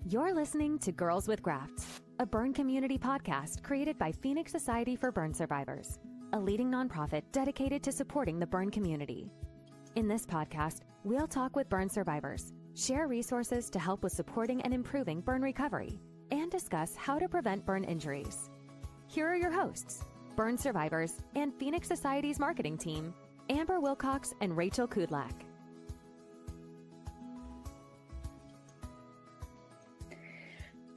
You're listening to Girls With Grafts, a burn community podcast created by Phoenix Society for Burn Survivors, a leading nonprofit dedicated to supporting the burn community. In this podcast, we'll talk with burn survivors, share resources to help with supporting and improving burn recovery, and discuss how to prevent burn injuries. Here are your hosts, burn survivors and Phoenix Society's marketing team, Amber Wilcox and Rachel Kudlak.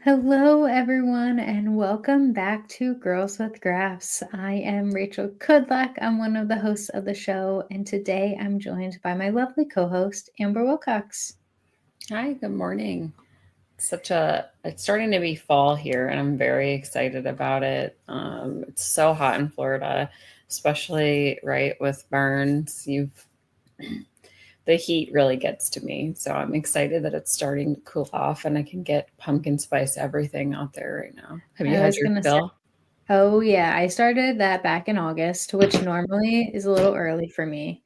Hello, everyone, and welcome back to Girls With Grafts. I am Rachel Kudlak. I'm one of the hosts of the show, and today I'm joined by my lovely co-host, Amber Wilcox. Hi, good morning. It's starting to be fall here, and I'm very excited about it. It's so hot in Florida, especially right with burns. The heat really gets to me. So I'm excited that it's starting to cool off and I can get pumpkin spice everything out there right now. Have you had your fill? Oh yeah, I started that back in August, which normally is a little early for me.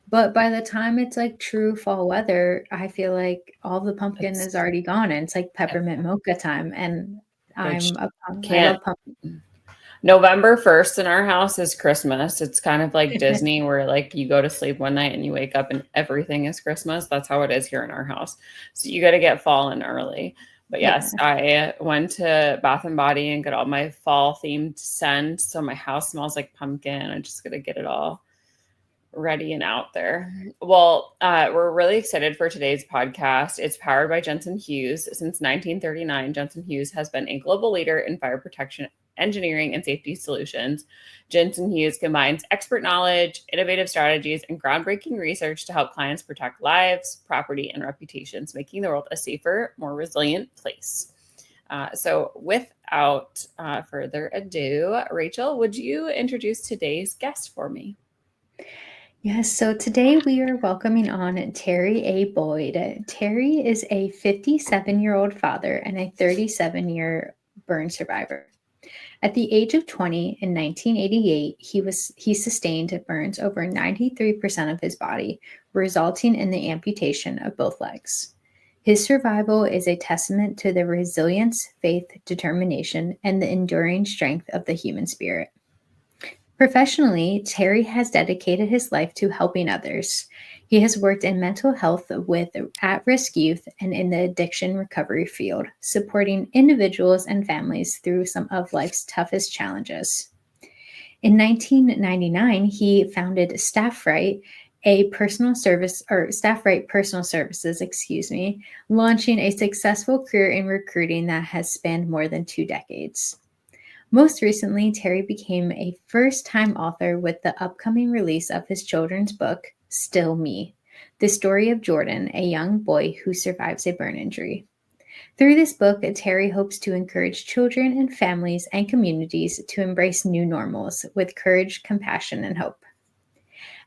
But by the time it's like true fall weather, I feel like all the pumpkin is already gone and it's like peppermint mocha time. And I love pumpkin. November 1st in our house is Christmas. It's kind of like Disney where like you go to sleep one night and you wake up and everything is Christmas. That's how it is here in our house. So you got to get fall in early. But yes, I went to Bath and Body and got all my fall themed scents. So my house smells like pumpkin. I just got to get it all ready and out there. Well, we're really excited for today's podcast. It's powered by Jensen Hughes. Since 1939, Jensen Hughes has been a global leader in fire protection, engineering, and safety solutions. Jensen Hughes combines expert knowledge, innovative strategies, and groundbreaking research to help clients protect lives, property, and reputations, making the world a safer, more resilient place. So without further ado, Rachel, would you introduce today's guest for me? Yes, so today we are welcoming on Terry A. Boyd. Terry is a 57-year-old father and a 37-year burn survivor. At the age of 20 in 1988, he sustained burns over 93% of his body, resulting in the amputation of both legs. His survival is a testament to the resilience, faith, determination, and the enduring strength of the human spirit. Professionally, Terry has dedicated his life to helping others. He has worked in mental health with at-risk youth and in the addiction recovery field, supporting individuals and families through some of life's toughest challenges. In 1999, he founded Staffright, Staffright Personal Services, launching a successful career in recruiting that has spanned more than 2 decades. Most recently, Terry became a first-time author with the upcoming release of his children's book, Still Me, the story of Jordan, a young boy who survives a burn injury. Through this book, Terry hopes to encourage children and families and communities to embrace new normals with courage, compassion, and hope.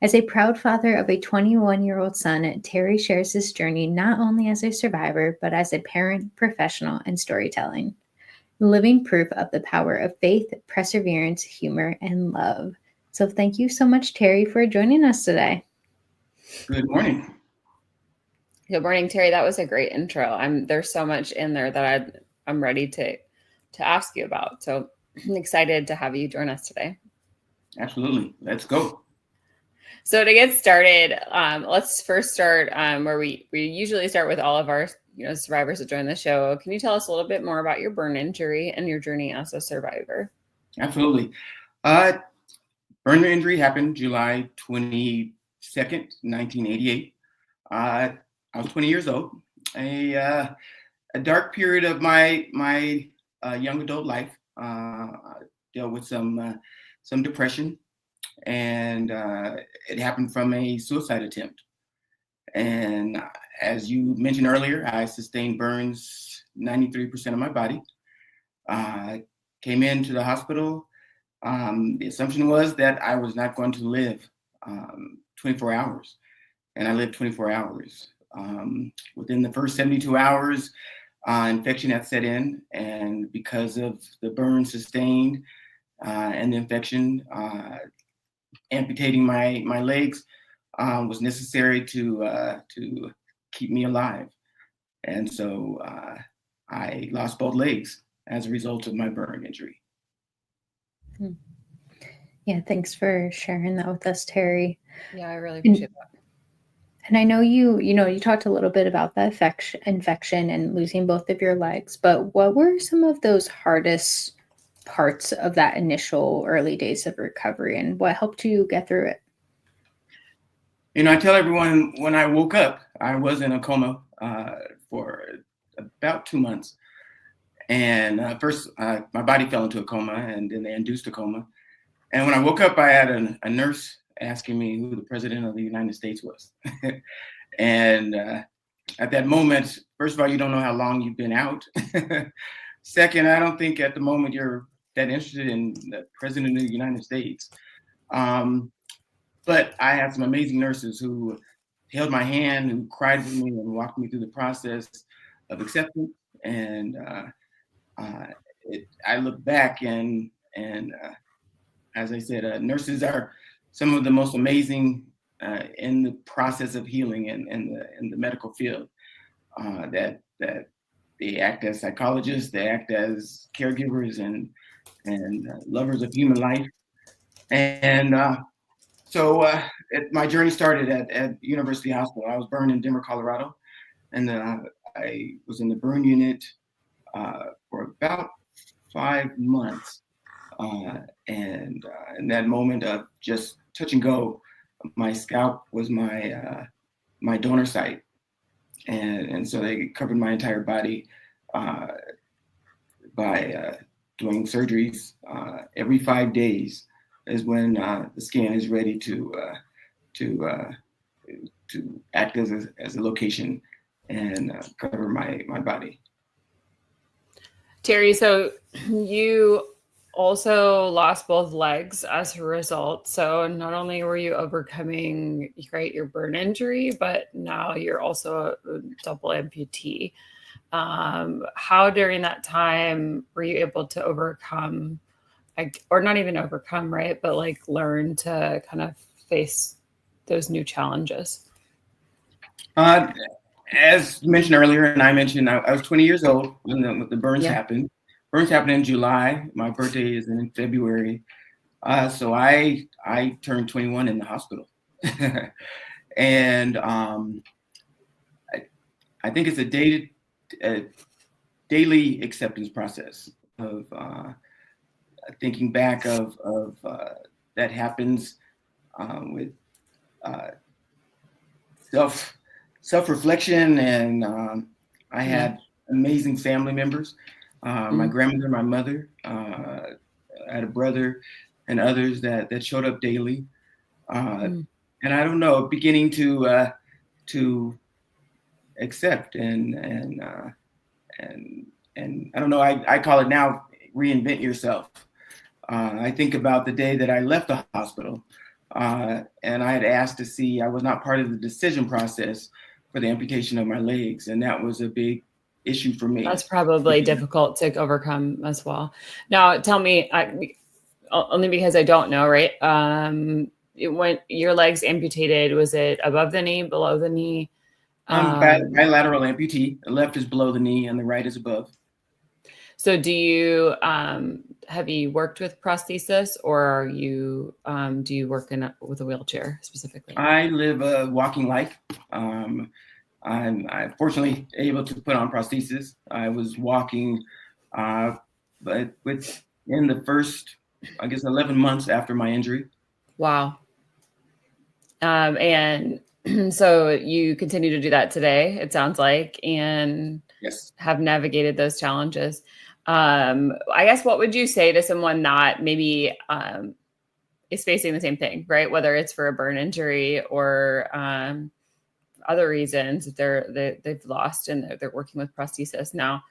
As a proud father of a 21-year-old son, Terry shares his journey not only as a survivor, but as a parent, professional, and storytelling. Living proof of the power of faith, perseverance, humor, and love. So thank you so much, Terry, for joining us today. Good morning. Good morning, Terry. That was a great intro. There's so much in there that I'm ready to ask you about. So I'm excited to have you join us today. Absolutely. Let's go. So to get started, let's first start where we usually start with all of our survivors that join the show. Can you tell us a little bit more about your burn injury and your journey as a survivor? Absolutely. Burn injury happened July 22nd, 1988. I was 20 years old. A dark period of my young adult life. Dealt with some depression, and it happened from a suicide attempt. And as you mentioned earlier, I sustained burns 93% of my body. Came into the hospital. The assumption was that I was not going to live 24 hours. And I lived 24 hours. Within the first 72 hours, infection had set in. And because of the burn sustained and the infection, amputating my legs was necessary to keep me alive. And so I lost both legs as a result of my burn injury. Yeah, thanks for sharing that with us, Terry. Yeah, I really appreciate that. And I know you talked a little bit about the infection and losing both of your legs, but what were some of those hardest parts of that initial early days of recovery, and what helped you get through it? I tell everyone when I woke up, I was in a coma for about 2 months. And first, my body fell into a coma, and then they induced a coma. And when I woke up, I had a nurse asking me who the president of the United States was. And at that moment, first of all, you don't know how long you've been out. Second, I don't think at the moment you're that interested in the president of the United States. But I had some amazing nurses who held my hand, who cried with me and walked me through the process of acceptance. And I look back and as I said, nurses are some of the most amazing in the process of healing in the medical field. That they act as psychologists, they act as caregivers and lovers of human life. And so my journey started at University Hospital. I was burned in Denver, Colorado, and I was in the burn unit for about 5 months. And in that moment of just touch and go, my scalp was my donor site, and so they covered my entire body by doing surgeries every 5 days. Is when the scan is ready to act as a location and cover my body. Terry, so you also lost both legs as a result. So not only were you overcoming your burn injury, but now you're also a double amputee. How during that time were you able to overcome, or not even overcome, right? But learn to kind of face those new challenges? As mentioned earlier, and I mentioned, I was 20 years old when the burns happened. Burns happened in July. My birthday is in February. So I turned 21 in the hospital. And I think it's a daily acceptance process of thinking back of that happens with self-reflection. And I had amazing family members. My grandmother, my mother, I had a brother and others that showed up daily. And I don't know, beginning to accept and I don't know, I call it now reinvent yourself. I think about the day that I left the hospital and I had asked to see, I was not part of the decision process for the amputation of my legs. And that was a big issue for me. That's probably difficult to overcome as well. Now, tell me, only because I don't know, right? When your legs amputated, was it above the knee, below the knee? Bilateral amputee. The left is below the knee and the right is above. So do you, have you worked with prosthesis, or do you work with a wheelchair specifically? I live a walking life. I'm fortunately able to put on prosthesis. I was walking, but in the first, 11 months after my injury. Wow. And so you continue to do that today, it sounds like, and yes, have navigated those challenges. I guess, what would you say to someone that maybe is facing the same thing, right? Whether it's for a burn injury or other reasons that they've lost and they're working with prosthesis now.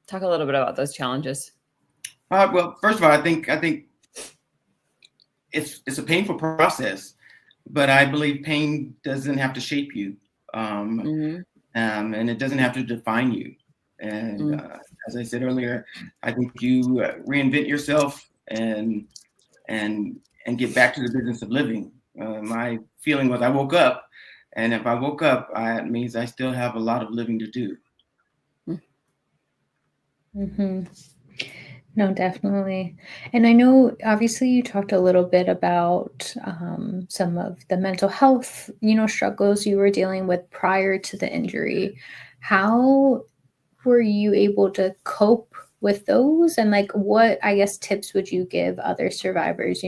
Talk a little bit about those challenges. Well, first of all, I think it's a painful process, but I believe pain doesn't have to shape you, and it doesn't have to define you. And as I said earlier, I think you reinvent yourself and get back to the business of living. My feeling was I woke up, and if I woke up, it means I still have a lot of living to do. Mm-hmm. No, definitely. And I know obviously you talked a little bit about some of the mental health, struggles you were dealing with prior to the injury. How were you able to cope with those? And like, what, I guess, tips would you give other survivors,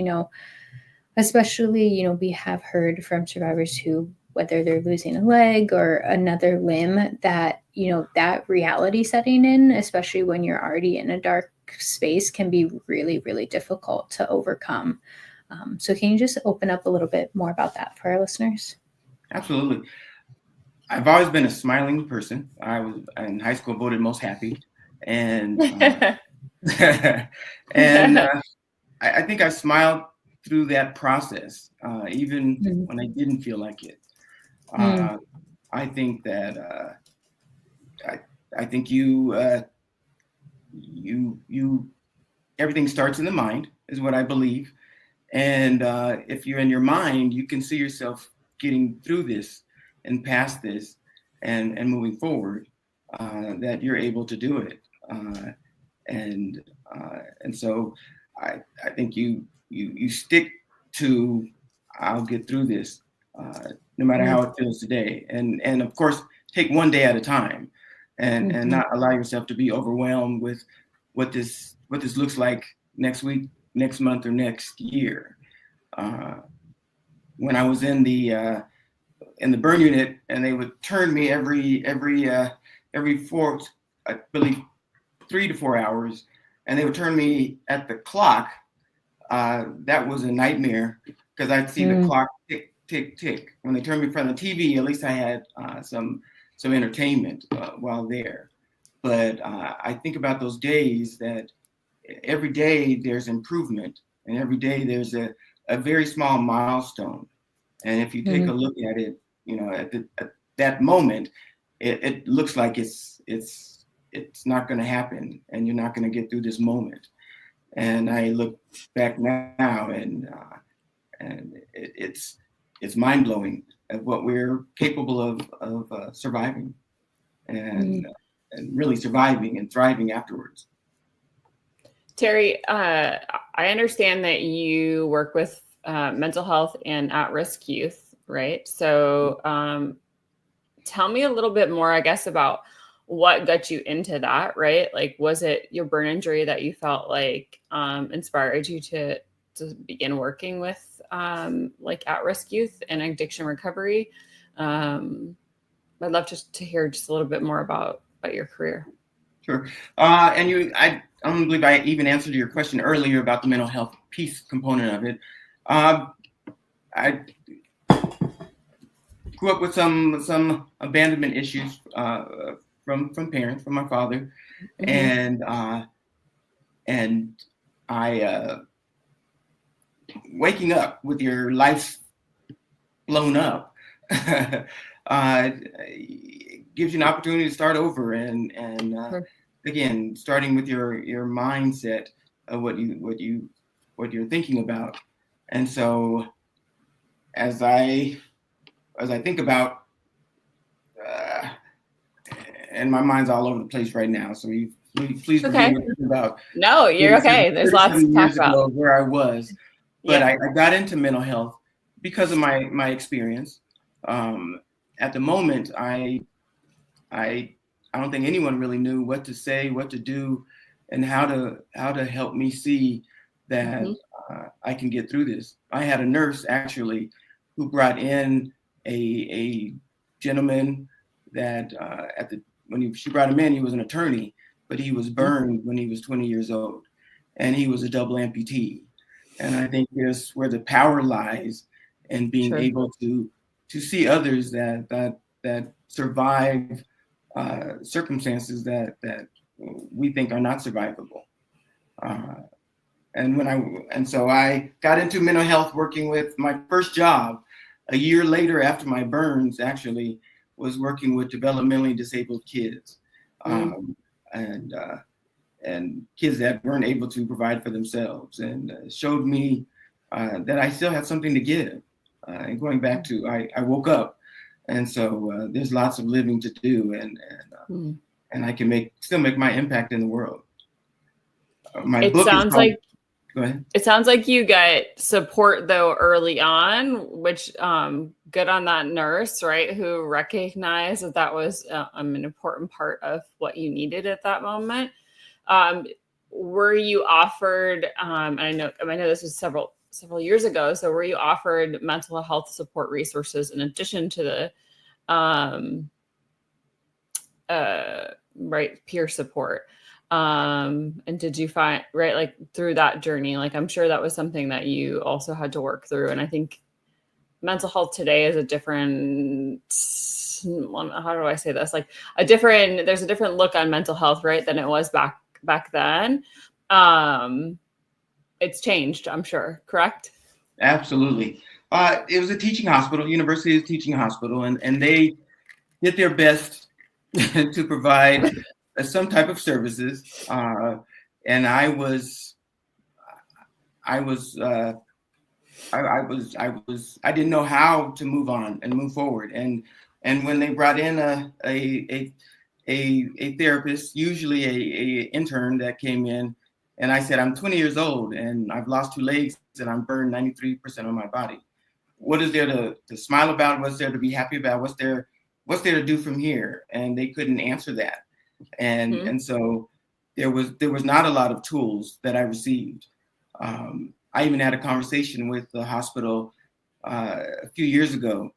especially, we have heard from survivors who, whether they're losing a leg or another limb, that, that reality setting in, especially when you're already in a dark space, can be really, really difficult to overcome. So can you just open up a little bit more about that for our listeners? Absolutely. I've always been a smiling person. I was in high school voted most happy, and and I think I smiled through that process, even when I didn't feel like it. I think that I think you everything starts in the mind, is what I believe. And if you're in your mind, you can see yourself getting through this and past this and moving forward, that you're able to do it. And so I think you stick to, I'll get through this, no matter how it feels today. And of course, take one day at a time, and not allow yourself to be overwhelmed with what this looks like next week, next month, or next year. When I was in the burn unit, and they would turn me every 4, I believe 3 to 4 hours, and they would turn me at the clock. That was a nightmare, because I'd see the clock tick, tick, tick. When they turned me in front of the TV, at least I had some entertainment while there. But I think about those days, that every day there's improvement, and every day there's a very small milestone. And if you take a look at it, at that moment, it looks like it's not going to happen, and you're not going to get through this moment. And I look back now, and it's mind blowing at what we're capable of surviving, and really surviving and thriving afterwards. Terry, I understand that you work with mental health and at-risk youth, right? So tell me a little bit more, I guess, about what got you into that, right? Like, was it your burn injury that you felt like inspired you to begin working with like at-risk youth and addiction recovery? I'd love to hear just a little bit more about your career. Sure. And I don't believe I even answered your question earlier about the mental health piece component of it. I grew up with some abandonment issues from parents, from my father, and I waking up with your life blown up gives you an opportunity to start over, and again, starting with your mindset of what you're thinking about. And so as I think about, and my mind's all over the place right now, so please forgive me about. No, you're okay. There's lots to talk about. Where I was, but I got into mental health because of my experience. At the moment, I don't think anyone really knew what to say, what to do, and how to help me see that I can get through this. I had a nurse actually who brought in a gentleman that when she brought him in, he was an attorney, but he was burned when he was 20 years old, and he was a double amputee. And I think there's where the power lies in being able to see others that survive circumstances that we think are not survivable. And so I got into mental health working with my first job a year later after my burns, actually, was working with developmentally disabled kids, and kids that weren't able to provide for themselves, and showed me that I still had something to give. And going back to, I woke up, and so there's lots of living to do, and I can still make my impact in the world. My It book is sounds called. like Go ahead. It sounds like you got support though early on, which good on that nurse, right? Who recognized that was an important part of what you needed at that moment. Were you offered? I know this was several years ago. So were you offered mental health support resources in addition to the right peer support? And did you find, right, like through that journey, like I'm sure that was something that you also had to work through. And I think mental health today is a different, how do I say this? Like there's a different look on mental health, right, than it was back then. It's changed, I'm sure, correct? Absolutely. It was a teaching hospital. University is a teaching hospital, and they did their best to provide some type of services. And I didn't know how to move on and move forward. And when they brought in a therapist, usually a intern that came in, and I said, I'm 20 years old and I've lost 2 legs and I'm burned 93% of my body. What is there to smile about? What's there to be happy about? What's there to do from here? And they couldn't answer that. And so there was not a lot of tools that I received. I even had a conversation with the hospital a few years ago,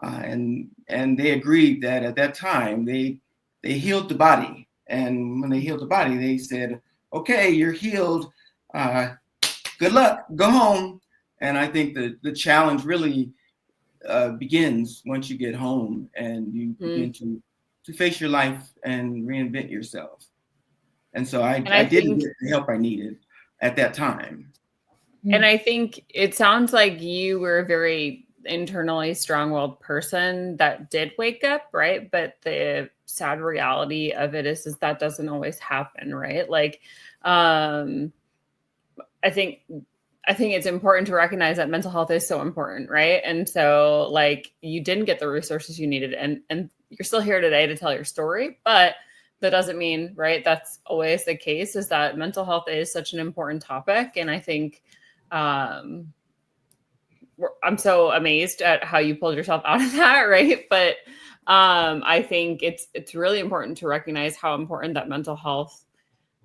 and they agreed that at that time they healed the body, and when they healed the body, they said, "Okay, you're healed. Good luck. Go home." And I think the challenge really begins once you get home and you begin to face your life and reinvent yourself. And so I didn't get the help I needed at that time. And I think it sounds like you were a very internally strong-willed person that did wake up, right? But the sad reality of it is that doesn't always happen, right? Like, I think it's important to recognize that mental health is so important, right? And so, like, you didn't get the resources you needed, and you're still here today to tell your story, but that doesn't mean, right, that's always the case, is that mental health is such an important topic. And I think I'm so amazed at how you pulled yourself out of that, right? But I think it's really important to recognize how important that mental health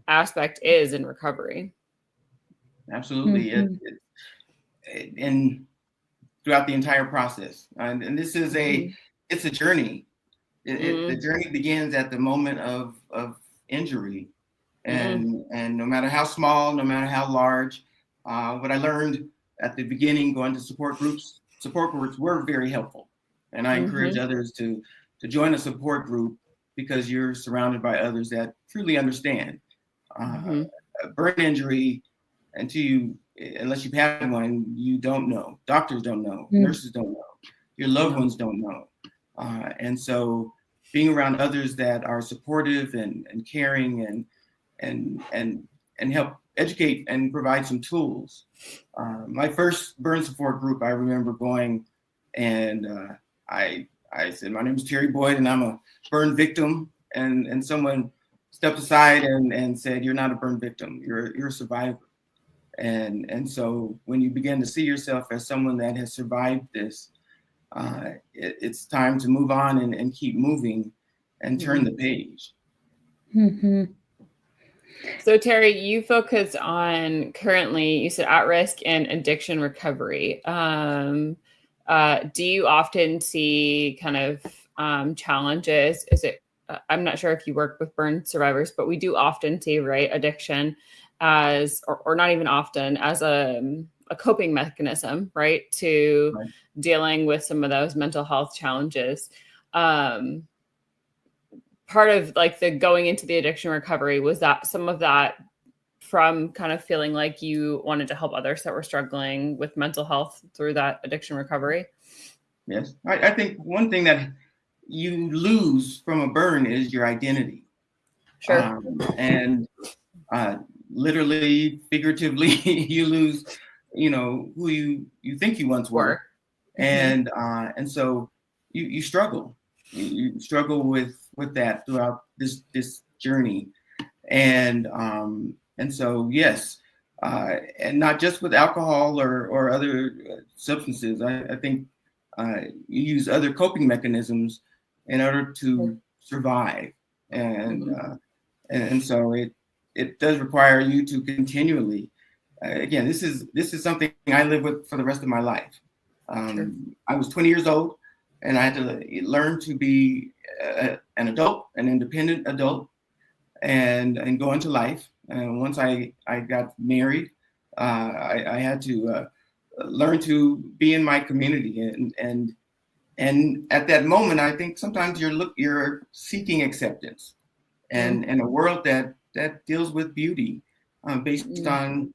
aspect is in recovery. Absolutely. And throughout the entire process. And this is it's a journey. The journey begins at the moment of injury. And no matter how small, no matter how large, what I learned at the beginning, going to support groups were very helpful. And I encourage others to join a support group, because you're surrounded by others that truly understand. A burn injury, unless you've had one, you don't know. Doctors don't know. Nurses don't know. Your loved ones don't know. And so being around others that are supportive and caring and help educate and provide some tools. My first burn support group, I remember going, and I said, "My name is Terry Boyd and I'm a burn victim." And someone stepped aside and said, "You're not a burn victim. You're a survivor." And so when you begin to see yourself as someone that has survived this, it's time to move on and keep moving and turn the page. So Terry, you focus on currently, you said, at risk and addiction recovery. Do you often see kind of challenges? Is it, I'm not sure if you work with burn survivors, but we do often see, right, addiction as, or not even often, as a coping mechanism, right, to dealing with some of those mental health challenges. Part of like the going into the addiction recovery, was that some of that from kind of feeling like you wanted to help others that were struggling with mental health through that addiction recovery? Yes. I think one thing that you lose from a burn is your identity. Sure. And literally, figuratively, you lose, who you think you once were. And so you struggle. You struggle with with that throughout this journey. And so, yes, and not just with alcohol or other substances. I think you use other coping mechanisms in order to survive. And so it does require you to continually, again, this is something I live with for the rest of my life. Sure. I was 20 years old, and I had to learn to be an adult, an independent adult, and go into life. And once I got married, I had to learn to be in my community, and at that moment, I think sometimes you're seeking acceptance, and a world that deals with beauty based on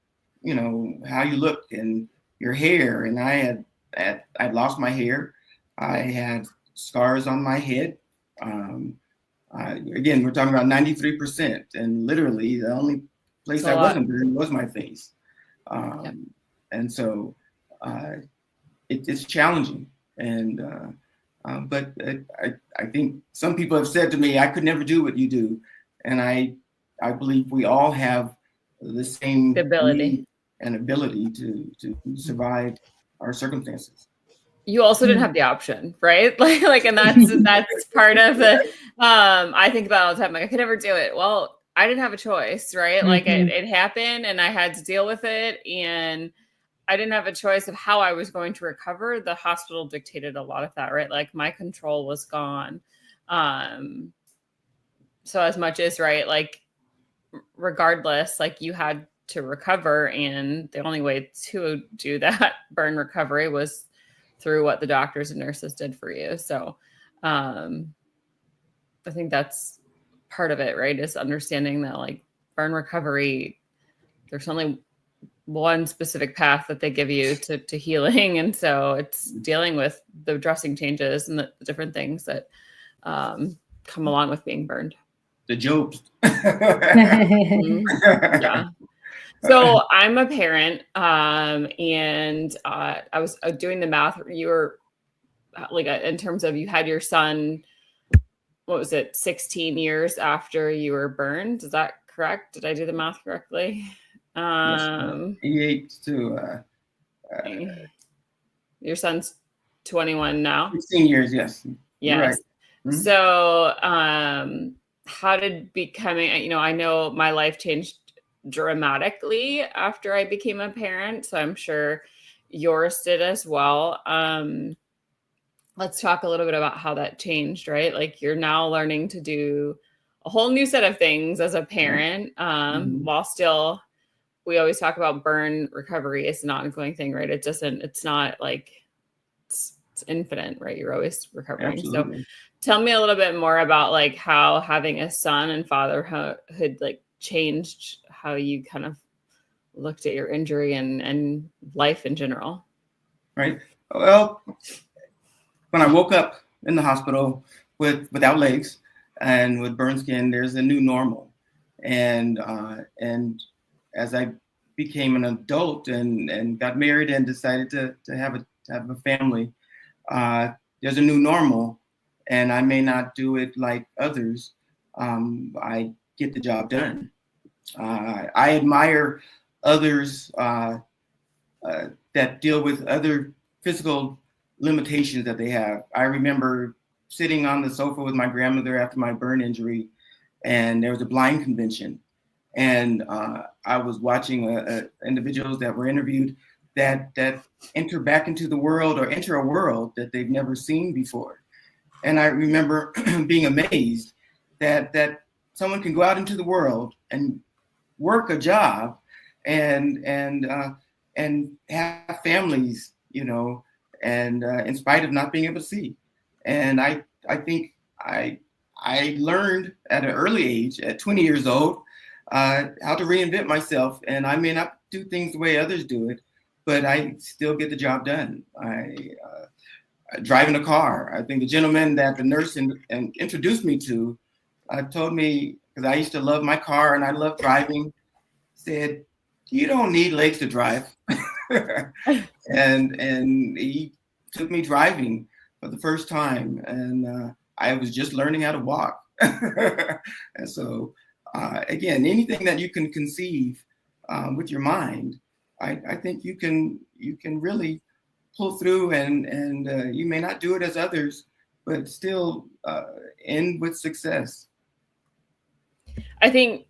how you look and your hair. And I'd lost my hair. I had scars on my head. Again, we're talking about 93%, and literally the only place I wasn't burned was my face. And so it's challenging. And but I think some people have said to me, I could never do what you do. And I believe we all have the same ability and ability to survive our circumstances. You also didn't have the option, right? Like, and that's part of the, I think about all the time, like, I could never do it. Well, I didn't have a choice, right? Like it happened and I had to deal with it, and I didn't have a choice of how I was going to recover. The hospital dictated a lot of that, right? Like my control was gone. So as much as, right, like regardless, like you had to recover, and the only way to do that burn recovery was through what the doctors and nurses did for you. So I think that's part of it, right? Is understanding that like burn recovery, there's only one specific path that they give you to healing. And so it's dealing with the dressing changes and the different things that come along with being burned. The jokes. Yeah. So I'm a parent, and I was doing the math. You were like, in terms of, you had your son, what was it, 16 years after you were burned? Is that correct? Did I do the math correctly? Yes, your son's 21 now. 16 years, yes. Yes. Right. Mm-hmm. So, how did becoming, I know my life changed dramatically after I became a parent, so I'm sure yours did as well. Let's talk a little bit about how that changed, right? Like you're now learning to do a whole new set of things as a parent, while still, we always talk about burn recovery is an ongoing thing, right? It's not like it's infinite, right? You're always recovering. Absolutely. So tell me a little bit more about like how having a son and fatherhood like changed how you kind of looked at your injury and life in general. Right. Well, when I woke up in the hospital without legs and with burn skin, there's a new normal. And as I became an adult and got married and decided to have a family, there's a new normal, and I may not do it like others. I get the job done. I admire others that deal with other physical limitations that they have. I remember sitting on the sofa with my grandmother after my burn injury, and there was a blind convention. And I was watching individuals that were interviewed that enter back into the world or enter a world that they've never seen before. And I remember being amazed that someone can go out into the world and work a job and have families, and in spite of not being able to see. And I think I learned at an early age, at 20 years old, how to reinvent myself. And I may not do things the way others do it, but I still get the job done. I driving a car. I think the gentleman that the nurse introduced me to told me, because I used to love my car and I love driving, said, "You don't need legs to drive." and he took me driving for the first time, and I was just learning how to walk. And so, again, anything that you can conceive with your mind, I think you can really pull through, and you may not do it as others, but still end with success. I think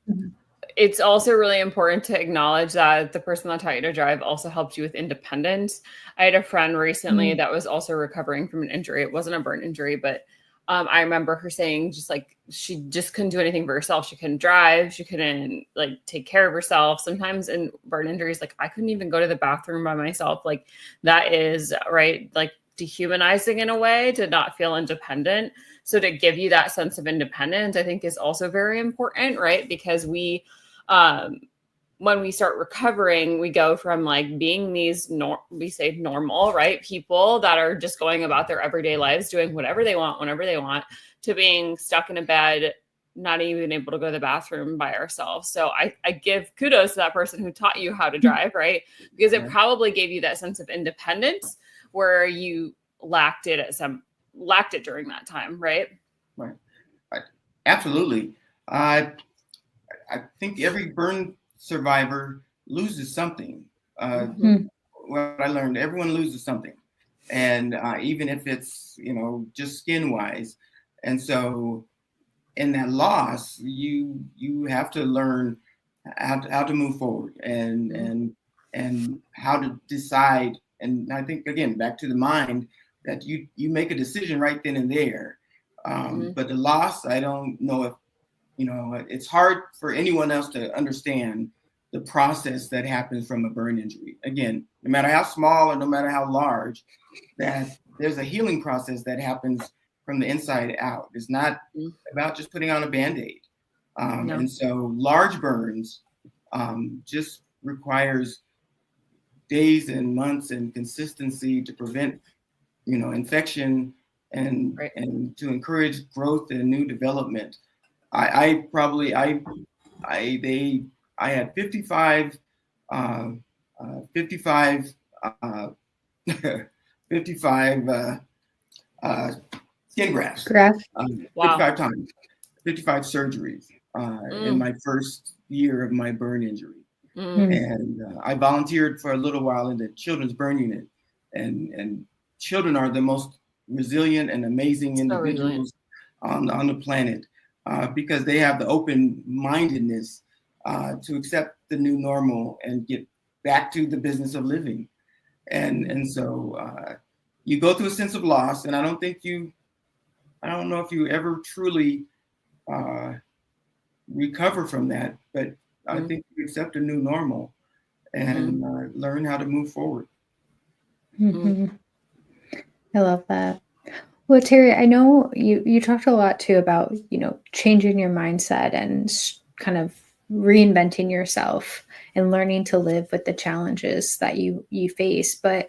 it's also really important to acknowledge that the person that taught you to drive also helped you with independence. I had a friend recently that was also recovering from an injury. It wasn't a burn injury, but I remember her saying just like she just couldn't do anything for herself. She couldn't drive. She couldn't like take care of herself. Sometimes in burn injuries, like I couldn't even go to the bathroom by myself. Like that is right, like dehumanizing in a way to not feel independent. So to give you that sense of independence, I think is also very important, right? Because when we start recovering, we go from like being these we say normal, right, people that are just going about their everyday lives doing whatever they want whenever they want, to being stuck in a bed, not even able to go to the bathroom by ourselves. So I give kudos to that person who taught you how to drive, right? Because it probably gave you that sense of independence where you lacked it during that time, right? Right. Absolutely. I think every burn survivor loses something. What I learned, everyone loses something, and even if it's just skin wise. And so, in that loss, you have to learn how to move forward and how to decide. And I think again back to the mind that you make a decision right then and there. But the loss, I don't know if it's hard for anyone else to understand the process that happens from a burn injury. Again, no matter how small or no matter how large, that there's a healing process that happens from the inside out. It's not about just putting on a Band-Aid. No. And so large burns just requires days and months and consistency to prevent, infection and to encourage growth and new development. I had 55 skin grafts. 55 times, 55 surgeries in my first year of my burn injury. And I volunteered for a little while in the children's burn unit, and children are the most resilient and amazing individuals on the planet because they have the open-mindedness to accept the new normal and get back to the business of living. And so you go through a sense of loss, and I don't know if you ever truly recover from that, but I think you accept a new normal and learn how to move forward. I love that. Well, Terry, I know you talked a lot too about, changing your mindset and kind of reinventing yourself and learning to live with the challenges that you face. But,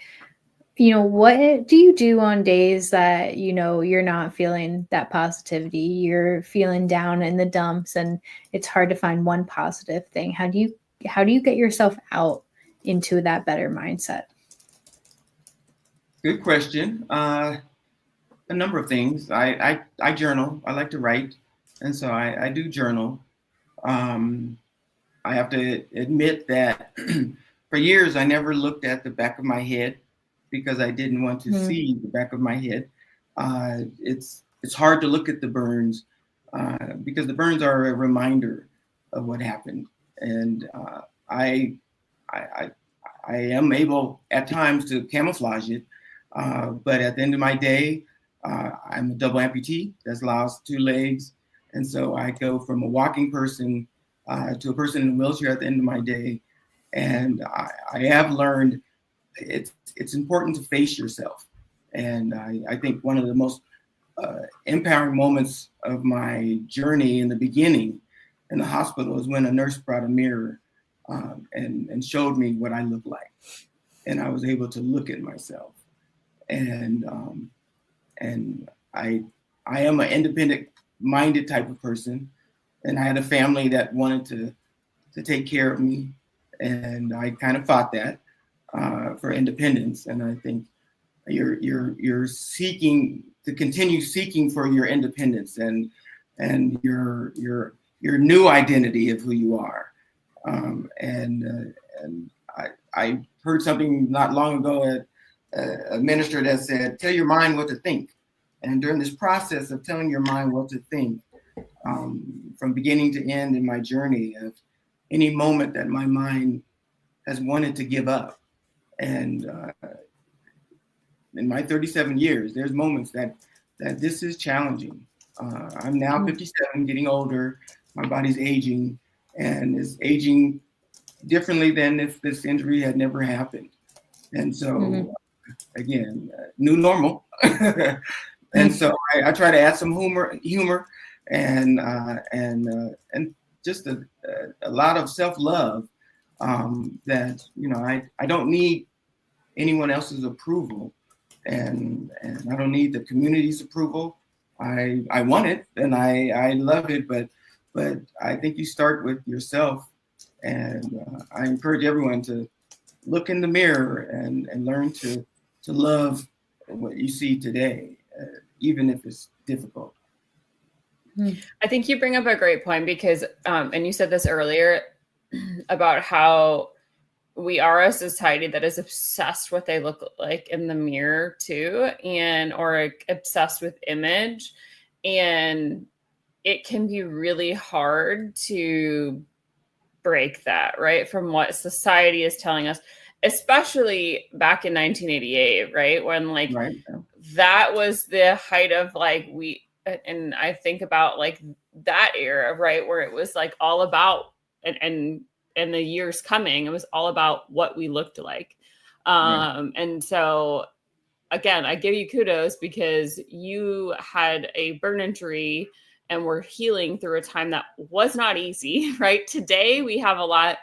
what do you do on days that, you're not feeling that positivity, you're feeling down in the dumps and it's hard to find one positive thing? How do you get yourself out into that better mindset? Good question. A number of things. I journal. I like to write, and so I do journal. I have to admit that for years I never looked at the back of my head because I didn't want to see the back of my head. It's hard to look at the burns because the burns are a reminder of what happened, and I am able at times to camouflage it. But at the end of my day, I'm a double amputee that's lost 2 legs. And so I go from a walking person to a person in a wheelchair at the end of my day. And I have learned it's important to face yourself. And I think one of the most empowering moments of my journey in the beginning in the hospital is when a nurse brought a mirror and showed me what I looked like. And I was able to look at myself. And I am an independent-minded type of person, and I had a family that wanted to take care of me, and I kind of fought that for independence. And I think you're seeking to continue seeking for your independence, and and your new identity of who you are. And I heard something not long ago, a minister that said, tell your mind what to think. And during this process of telling your mind what to think, from beginning to end in my journey, of any moment that my mind has wanted to give up. And in my 37 years, there's moments that this is challenging. I'm now 57, getting older. My body's aging, and is aging differently than if this injury had never happened. And so, again, new normal. And so I try to add some humor, and just a lot of self-love, that, you know, I don't need anyone else's approval, and I don't need the community's approval. I want it, and I love it, but I think you start with yourself, and I encourage everyone to look in the mirror and learn to love what you see today, even if it's difficult. I think you bring up a great point, because, and you said this earlier about how we are a society that is obsessed with what they look like in the mirror too, or obsessed with image. And it can be really hard to break that, right, from what society is telling us, especially back in 1988, right, when that was the height of and I think about that era, right, where it was all about, and the years coming, it was all about what we looked like. And so again, I give you kudos, because you had a burn injury and were healing through a time that was not easy, right? Today we have a lot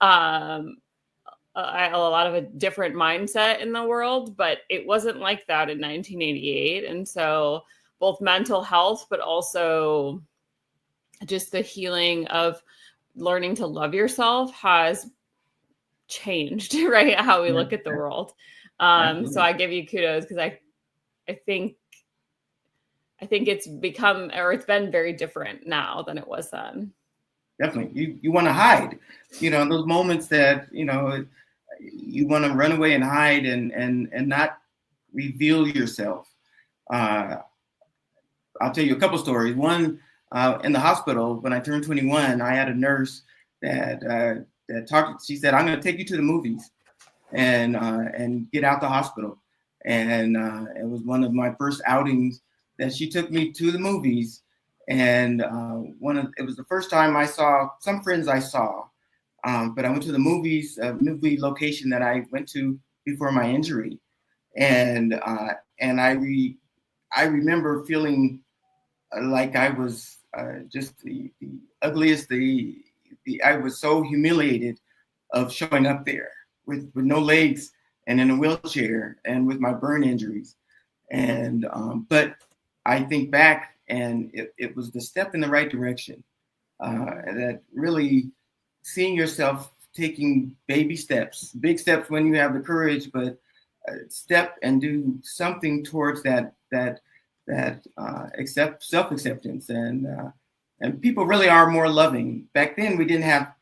of a different mindset in the world, but it wasn't like that in 1988. And so both mental health, but also just the healing of learning to love yourself has changed, right? How we look at the world. So I give you kudos, because I think it's become, or it's been very different now than it was then. Definitely. You want to hide, those moments that, you want to run away and hide and not reveal yourself. I'll tell you a couple stories. One, in the hospital, when I turned 21, I had a nurse that talked. She said, "I'm going to take you to the movies and get out the hospital." And it was one of my first outings that she took me to the movies. And it was the first time I saw some friends I saw, but I went to the movies, a movie location that I went to before my injury, and I remember feeling like I was just the ugliest. I was so humiliated of showing up there with no legs and in a wheelchair and with my burn injuries. And but I think back, and it was the step in the right direction. That really seeing yourself taking baby steps, big steps when you have the courage, but step and do something towards that self-acceptance, and people really are more loving. Back then, we didn't have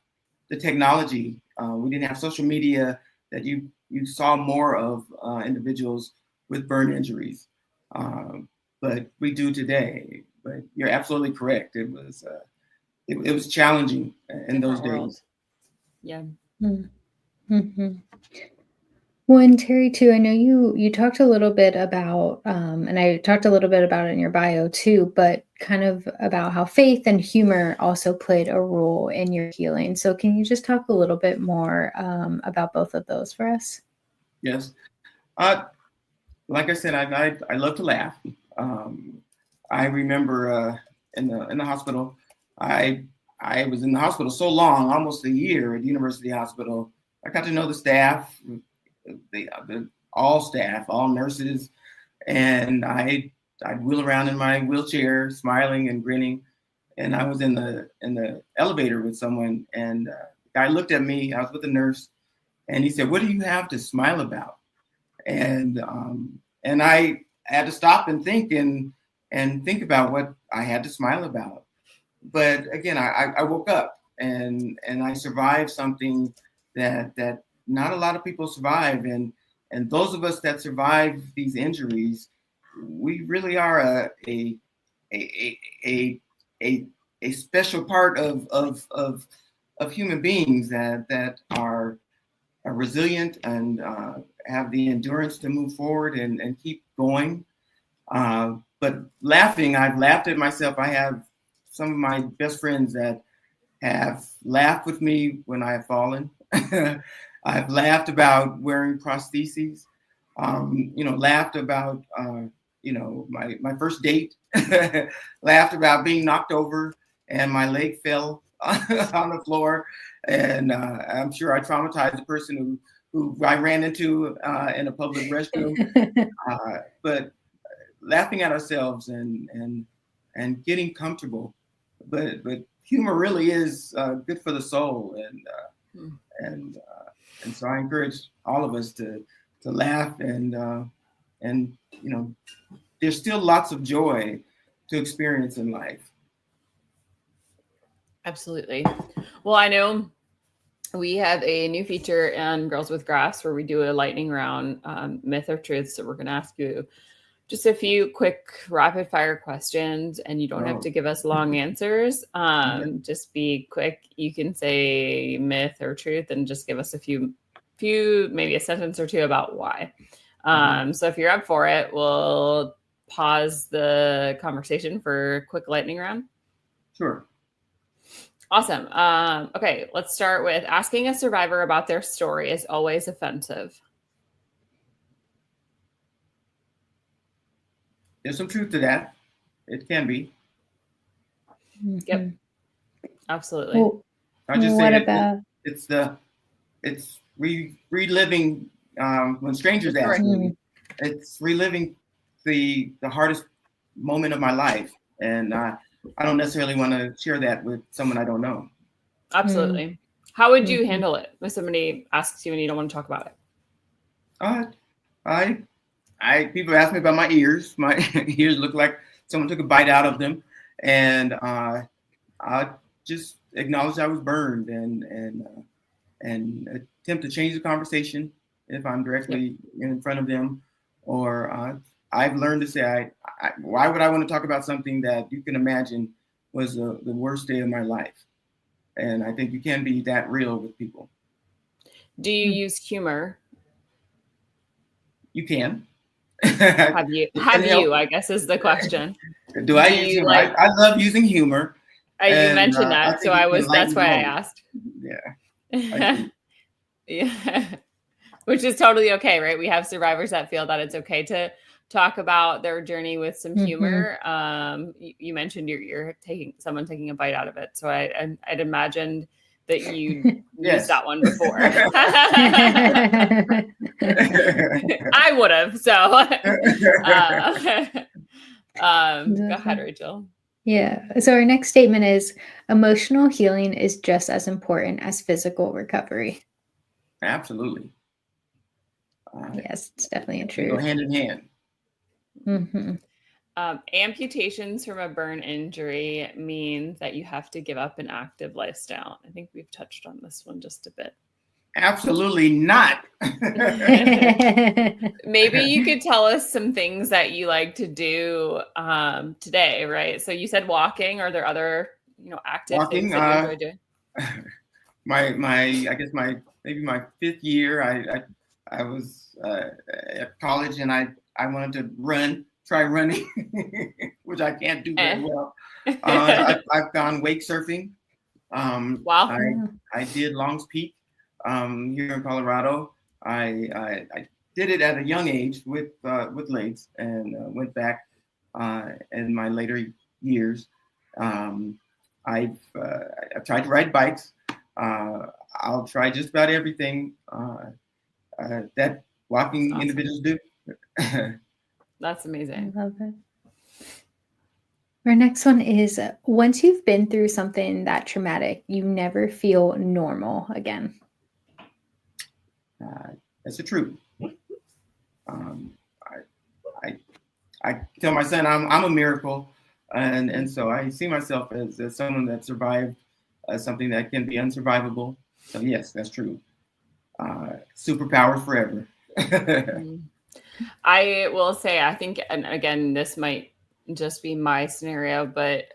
the technology. We didn't have social media that you saw more of individuals with burn injuries, but we do today. But you're absolutely correct. It was challenging in those days. Yeah. Mm-hmm. Well, and Terry, too, I know you talked a little bit about, and I talked a little bit about it in your bio too, but kind of about how faith and humor also played a role in your healing. So can you just talk a little bit more about both of those for us? Yes. Like I said, I love to laugh. I remember in the hospital, I was in the hospital so long, almost a year at University Hospital. I got to know the staff, all staff, all nurses, and I'd wheel around in my wheelchair, smiling and grinning. And I was in the elevator with someone, and the guy looked at me. I was with a nurse, and he said, "What do you have to smile about?" And I had to stop and think, and and think about what I had to smile about. But again, I woke up and I survived something that not a lot of people survive. And those of us that survive these injuries, we really are a, a, a, a special part of human beings that are resilient and have the endurance to move forward and keep going. But laughing, I've laughed at myself. I have some of my best friends that have laughed with me when I have fallen. I've laughed about wearing prostheses. Laughed about my first date. Laughed about being knocked over and my leg fell on the floor, and I'm sure I traumatized the person who I ran into in a public restroom. But laughing at ourselves and getting comfortable, but humor really is good for the soul, and so I encourage all of us to laugh and there's still lots of joy to experience in life. Absolutely. Well, I know we have a new feature in Girls with Grafts where we do a lightning round, myth or truth. So we're going to ask you just a few quick rapid fire questions, and you don't have to give us long answers. Just be quick. You can say myth or truth and just give us a few, maybe a sentence or two about why. So if you're up for it, we'll pause the conversation for a quick lightning round. Sure. Awesome. Okay, let's start with asking a survivor about their story is always offensive. There's some truth to that. It can be. Yep. Absolutely. Well, I just what say about it's reliving when strangers ask me. It's reliving the hardest moment of my life, and I don't necessarily want to share that with someone I don't know. Absolutely. How would you handle it if somebody asks you and you don't want to talk about it? People ask me about my ears. My ears look like someone took a bite out of them, and I just acknowledge I was burned and attempt to change the conversation if I'm directly in front of them. Or I've learned to say, why would I want to talk about something that you can imagine was the worst day of my life? And I think you can be that real with people. Do you use humor? You can. Have you, I guess is the question. Do I use humor? I love using humor. You mentioned that, so that's why I asked. Yeah. Yeah. Which is totally okay, right? We have survivors that feel that it's okay to talk about their journey with some humor. You mentioned you're taking a bite out of it. So I'd imagined that you used that one before. I would have. So go ahead, Rachel. Yeah. So our next statement is emotional healing is just as important as physical recovery. Absolutely. Yes, it's definitely they go hand in hand. Amputations from a burn injury means that you have to give up an active lifestyle. I think we've touched on this one just a bit. Absolutely not. Maybe you could tell us some things that you like to do today, right? So you said walking. Are there other, active things that you enjoy doing? Maybe my fifth year, I was at college and I wanted to try running, which I can't do very well. I've gone wake surfing. Wow. I did Long's Peak here in Colorado. I did it at a young age with legs and went back in my later years. I've tried to ride bikes. I'll try just about everything that walking individuals do. That's amazing. I love it. Our next one is once you've been through something that traumatic, you never feel normal again. That's the truth. I tell my son I'm a miracle, and so I see myself as someone that survived something that can be unsurvivable. So yes, that's true. Superpowers forever. I will say, I think, and again, this might just be my scenario, but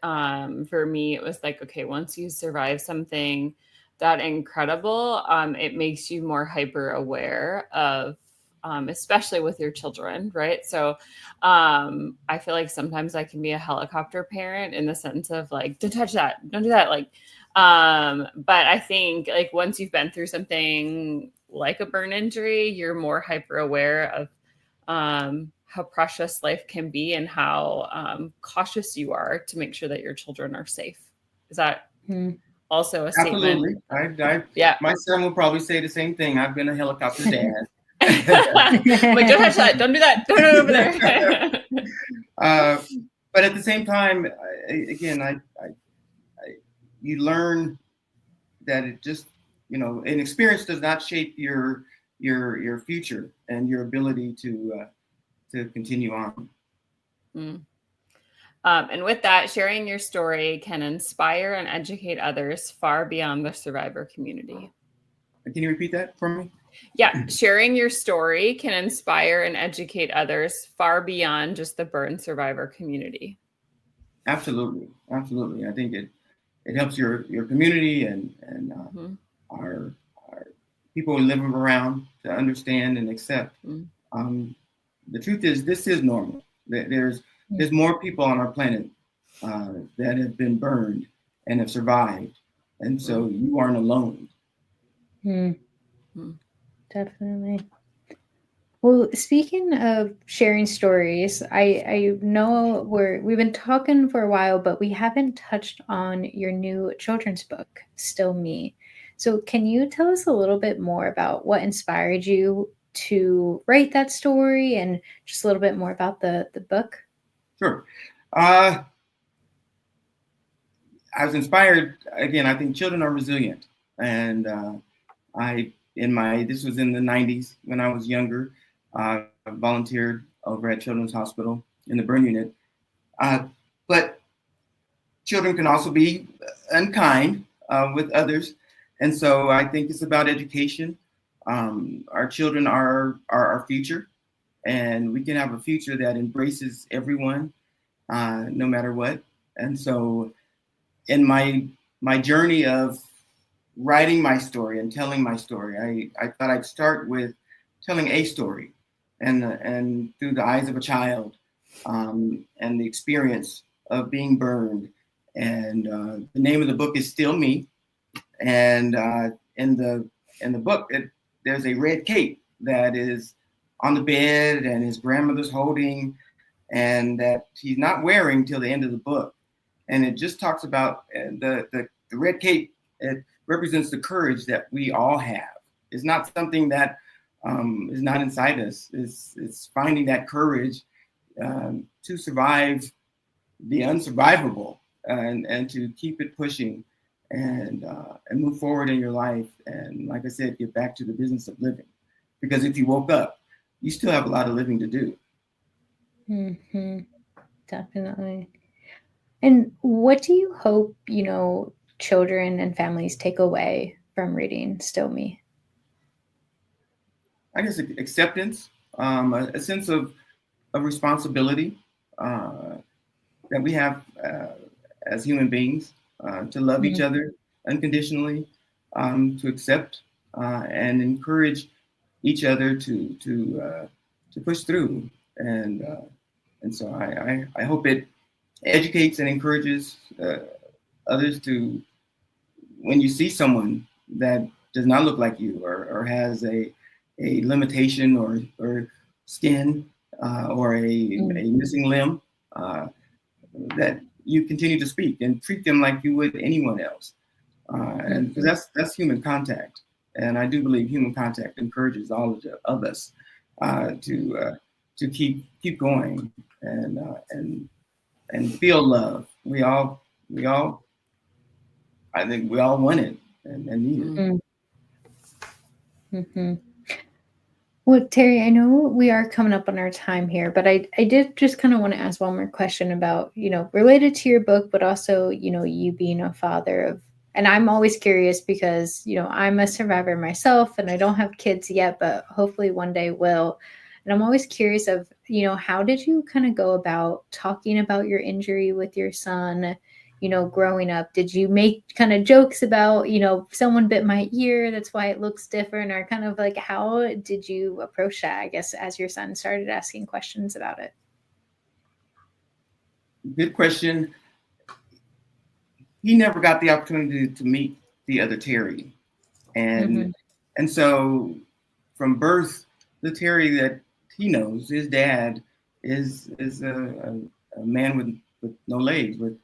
for me, it was like, okay, once you survive something that incredible, it makes you more hyper aware of, especially with your children, right? So I feel like sometimes I can be a helicopter parent in the sense of like, don't touch that, don't do that. Like, but I think like once you've been through something like a burn injury, you're more hyper aware of how precious life can be and how cautious you are to make sure that your children are safe. Is that also a statement? Absolutely. Yeah. My son will probably say the same thing. I've been a helicopter dad. Like, don't touch that. Don't do that. Don't do it over there. But at the same time, again, you learn that it just, an experience does not shape your future and your ability to continue on. And with that, sharing your story can inspire and educate others far beyond the survivor community. Can you repeat that for me? Yeah, sharing your story can inspire and educate others far beyond just the burn survivor community. Absolutely. I think it helps your community and our people we live around to understand and accept. The truth is, this is normal. There's more people on our planet that have been burned and have survived, and so you aren't alone. Definitely. Well, speaking of sharing stories, I know we've been talking for a while, but we haven't touched on your new children's book, Still Me. So can you tell us a little bit more about what inspired you to write that story and just a little bit more about the book? Sure. I was inspired, again, I think children are resilient. And this was in the 90s when I was younger. I volunteered over at Children's Hospital in the burn unit. But children can also be unkind with others. And so I think it's about education. Our children are our future, and we can have a future that embraces everyone, no matter what. And so in my journey of writing my story and telling my story, I thought I'd start with telling a story and through the eyes of a child, and the experience of being burned. And the name of the book is Still Me. And in the book, there's a red cape that is on the bed and his grandmother's holding, and that he's not wearing till the end of the book. And it just talks about the red cape. It represents the courage that we all have. It's not something that is not inside us. It's finding that courage to survive the unsurvivable and to keep it pushing and move forward in your life. And like I said, get back to the business of living. Because if you woke up, you still have a lot of living to do. Definitely. And what do you hope, children and families take away from reading Still Me? I guess acceptance, a sense of responsibility that we have as human beings to love each other unconditionally, to accept and encourage each other to push through. And so I hope it educates and encourages others to, when you see someone that does not look like you or has a limitation or skin or a missing limb, that you continue to speak and treat them like you would anyone else. And because that's human contact. And I do believe human contact encourages all of us to keep going and feel love. I think we all want it and need it. Well, Terry, I know we are coming up on our time here, but I did just kind of want to ask one more question about, related to your book, but also, you being a father of, and I'm always curious because, I'm a survivor myself and I don't have kids yet, but hopefully one day will. And I'm always curious of, how did you kind of go about talking about your injury with your son? Growing up, did you make kind of jokes about, someone bit my ear, that's why it looks different, or kind of like how did you approach that, I guess, as your son started asking questions about it? Good question. He never got the opportunity to meet the other Terry. And and so from birth, the Terry that he knows, his dad is a man with no legs, with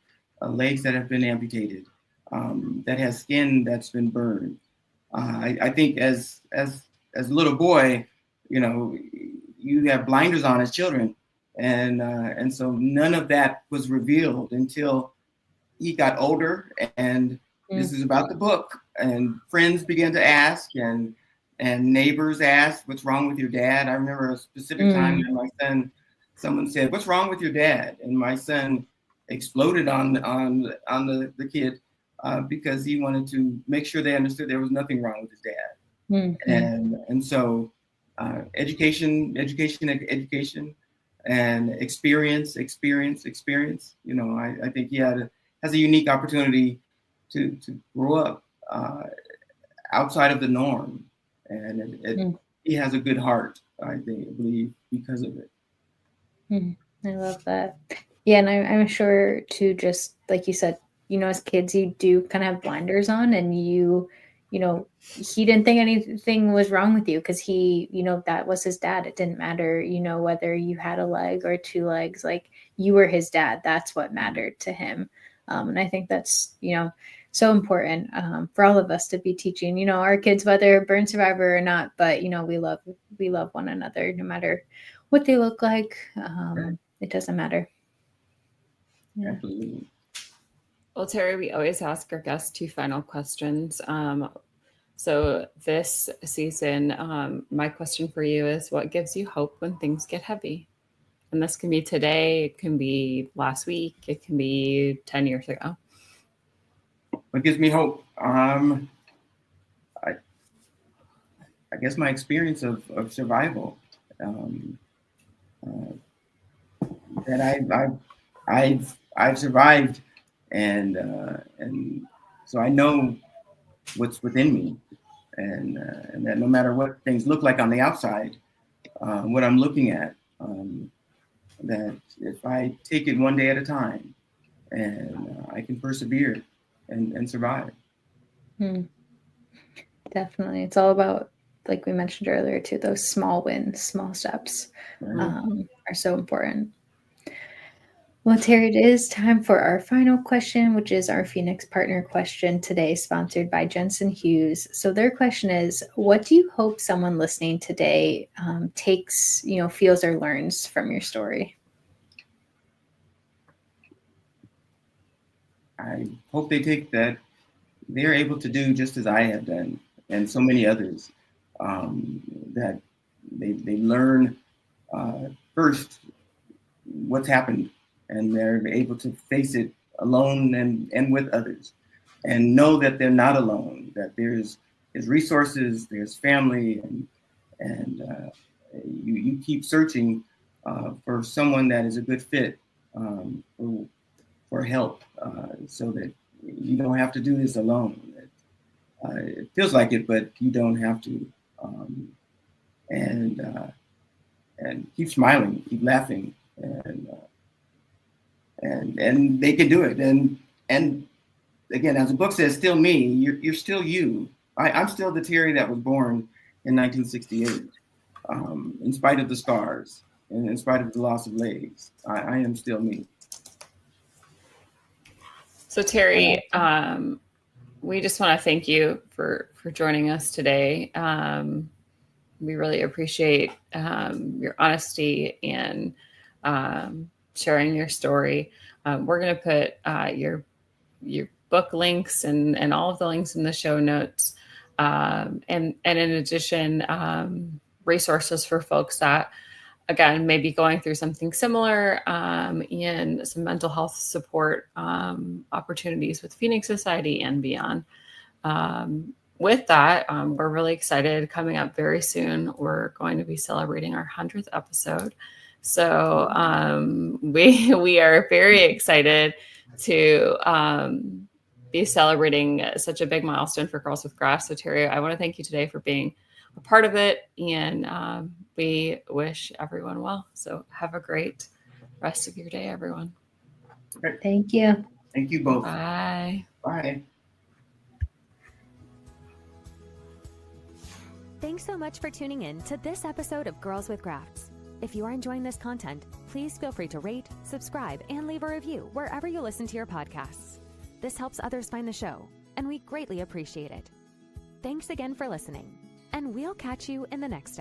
legs that have been amputated, that has skin that's been burned. I think as a little boy, you have blinders on as children, and so none of that was revealed until he got older, and this is about the book, and friends began to ask, and neighbors asked, "What's wrong with your dad?" I remember a specific time when my son, someone said, "What's wrong with your dad?" And my son exploded on the kid because he wanted to make sure they understood there was nothing wrong with his dad. And so education, and experience. I think he has a unique opportunity to grow up outside of the norm, and he has a good heart, I believe, because of it. I love that. Yeah, and I'm sure too, just like you said, as kids, you do kind of have blinders on, and he didn't think anything was wrong with you because he, that was his dad. It didn't matter, whether you had a leg or two legs, like you were his dad. That's what mattered to him. And I think that's, so important for all of us to be teaching, our kids, whether burn survivor or not, but, we love one another no matter what they look like. It doesn't matter. Yeah. Absolutely. Well, Terry, we always ask our guests 2 final questions. So this season, my question for you is, what gives you hope when things get heavy? And this can be today, it can be last week, it can be 10 years ago. What gives me hope? I guess my experience of survival. That I've survived, and so I know what's within me, and that no matter what things look like on the outside, what I'm looking at, that if I take it one day at a time, and I can persevere and survive. Definitely, it's all about, like we mentioned earlier too, those small wins, small steps are so important. Well, Terry, it is time for our final question, which is our Phoenix Partner question today, sponsored by Jensen Hughes. So their question is, what do you hope someone listening today takes, feels or learns from your story? I hope they take that they're able to do just as I have done, and so many others, that they learn first what's happened, and they're able to face it alone and with others, and know that they're not alone, that there's resources, there's family, and you keep searching for someone that is a good fit for help, so that you don't have to do this alone. It feels like it, but you don't have to. And keep smiling, keep laughing, and they can do it. And again, as the book says, still me. You're still you. I'm still the Terry that was born in 1968, in spite of the scars and in spite of the loss of legs. I am still me. So Terry, we just want to thank you for joining us today. We really appreciate your honesty and sharing your story. We're going to put your book links and all of the links in the show notes. And in addition, resources for folks that, again, maybe going through something similar, and some mental health support opportunities with Phoenix Society and beyond. With that, we're really excited. Coming up very soon, we're going to be celebrating our 100th episode. So we are very excited to be celebrating such a big milestone for Girls with Grafts. So Terry, I want to thank you today for being a part of it, and we wish everyone well. So have a great rest of your day, everyone. Thank you. Thank you both. Bye. Bye. Thanks so much for tuning in to this episode of Girls with Grafts. If you are enjoying this content, please feel free to rate, subscribe, and leave a review wherever you listen to your podcasts. This helps others find the show, and we greatly appreciate it. Thanks again for listening, and we'll catch you in the next episode.